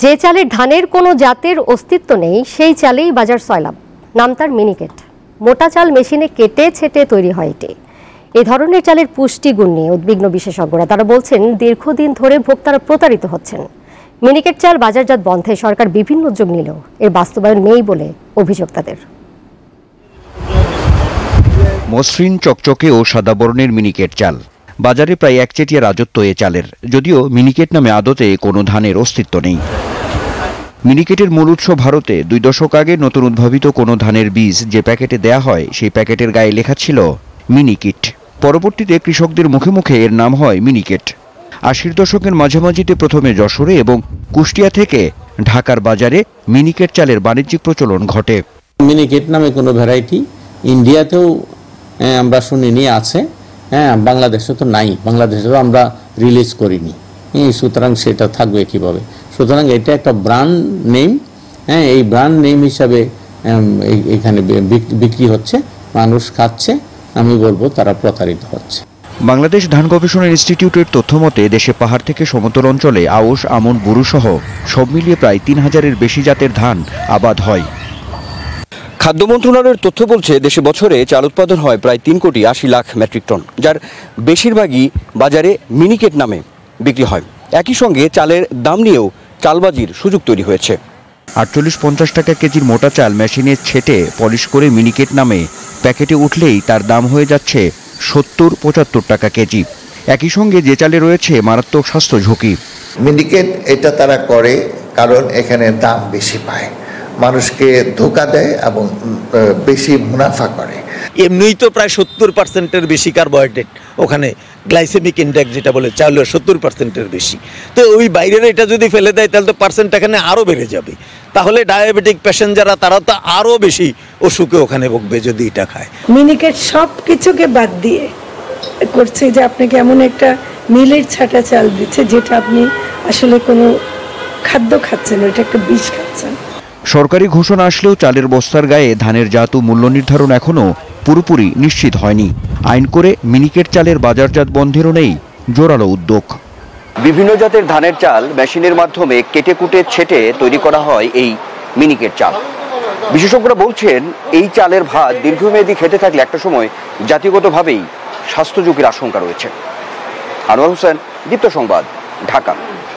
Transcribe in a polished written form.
যে চালের ধানের কোনো জাতের অস্তিত্ব নেই সেই চালেই বাজার সয়লাব। নাম তার মিনিকেট। মোটা চাল মেশিনে কেটে ছেটে তৈরি হয় এটি। এ ধরনের চালের পুষ্টিগুণ নিয়ে উদ্বিগ্ন বিশেষজ্ঞরা। তারা বলছেন দীর্ঘদিন ধরে ভোক্তারা প্রতারিত হচ্ছেন। মিনিকেট চাল বাজারজাত বন্ধে সরকার বিভিন্ন উদ্যোগ নিলেও এর বাস্তবায়ন নেই বলে অভিযোগ তাদের। মসৃণ চকচকে ও সাদা বর্ণের মিনিকেট চাল বাজারে প্রায় একচেটিয়া রাজত্ব এ চালের, যদিও মিনিকেট নামে আদতে কোনো ধানের অস্তিত্ব নেই। মিনিকেটের মূল উৎস ভারতে 2 দশক আগে নতুন উদ্ভাবিত কোনো ধানের বীজ যে প্যাকেটে দেয়া হয় সেই প্যাকেটের গায়ে লেখা ছিল মিনিকিট। পরবর্তীতে কৃষকদের মুখে মুখে এর নাম হয় মিনিকেট। 80-র দশকের মাঝামাঝিতে প্রথমে যশোরে এবং কুষ্টিয়া থেকে ঢাকার বাজারে মিনিকেট চালের বাণিজ্যিক প্রচলন ঘটে। মিনিকেট নামে কোনো ভ্যারাইটি ইন্ডিয়াতেও আমরা শুনিনি আছে, বাংলাদেশে তো নাই, বাংলাদেশে তো আমরা রিলিজ করিনি, সুতরাং সেটা থাকবে কিভাবে? সুতরাং এটা একটা ব্র্যান্ড নেম, এই ব্র্যান্ড নেম হিসাবে এখানে বিক্রি হচ্ছে, মানুষ খাচ্ছে। আমি বলবো তারা প্রতারিত হচ্ছে। বাংলাদেশ ধান গবেষণা ইনস্টিটিউটের তথ্য মতে দেশে পাহাড় থেকে সমতল অঞ্চলে আউশ, আমন, বুরু সহ সব মিলিয়ে প্রায় 3000-এর বেশি জাতের ধান আবাদ হয়। খাদ্য মন্ত্রণালয়ের তথ্য বলছে দেশে বছরে চাল উৎপাদন হয় প্রায় 3,80,00,000 মেট্রিক টন, যার বেশিরভাগই বাজারে মিনিকেট নামে বিক্রি হয়। একই সঙ্গে চালের দাম নিয়েও চালবাজির সুযোগ তৈরি হয়েছে। 48-50 টাকা কেজির মোটা চাল মেশিনে ছেটে পলিশ করে মিনিকেট নামে প্যাকেটে উঠলেই তার দাম হয়ে যাচ্ছে 70-75 টাকা কেজি। একই সঙ্গে যে চালে রয়েছে মারাত্মক স্বাস্থ্য ঝুঁকি। মিনিকেট এটা তারা করে কারণ এখানে দাম বেশি পায়, মানুষকে ধোঁকা দেয় এবং বেশি মুনাফা করে। এমনিই তো প্রায় 70%-এর বেশি কার্বোহাইড্রেট, ওখানে গ্লাইসেমিক ইন্ডেক্স যেটা বলে চাউলের 70%-এর বেশি। তো ওই বাইরের এটা যদি ফেলে দেয় তাহলে তো পার্সেন্ট এখানে আরও বেড়ে যাবে। তাহলে ডায়াবেটিক পেশেন্ট যারা তারা তো আরও বেশি অসুখে ওখানে ভুগবে যদি এটা খায়। মিনিকেট সব কিছুকে বাদ দিয়ে করছে যে আপনাকে এমন একটা মিলের ছাটা চাল দিচ্ছে যেটা আপনি আসলে কোনো খাদ্য খাচ্ছেন, ওটা একটা বিষ খাচ্ছেন। সরকারি ঘোষণা আসলেও চালের বস্তার গায়ে ধানের জাত ও মূল্য নির্ধারণ এখনও পুরোপুরি নিশ্চিত হয়নি। আইন করে মিনিকেট চালের বাজারজাত বন্ধেরও নেই জোরালো উদ্যোগ। বিভিন্ন জাতের ধানের চাল মেশিনের মাধ্যমে কেটে কুটে ছেটে তৈরি করা হয় এই মিনিকেট চাল। বিশেষজ্ঞরা বলছেন এই চালের ভাত দীর্ঘমেয়াদী খেতে থাকলে একটা সময় জাতিগতভাবেই স্বাস্থ্য ঝুঁকির আশঙ্কা রয়েছে। আনোয়ার হোসেন, দীপ্ত সংবাদ, ঢাকা।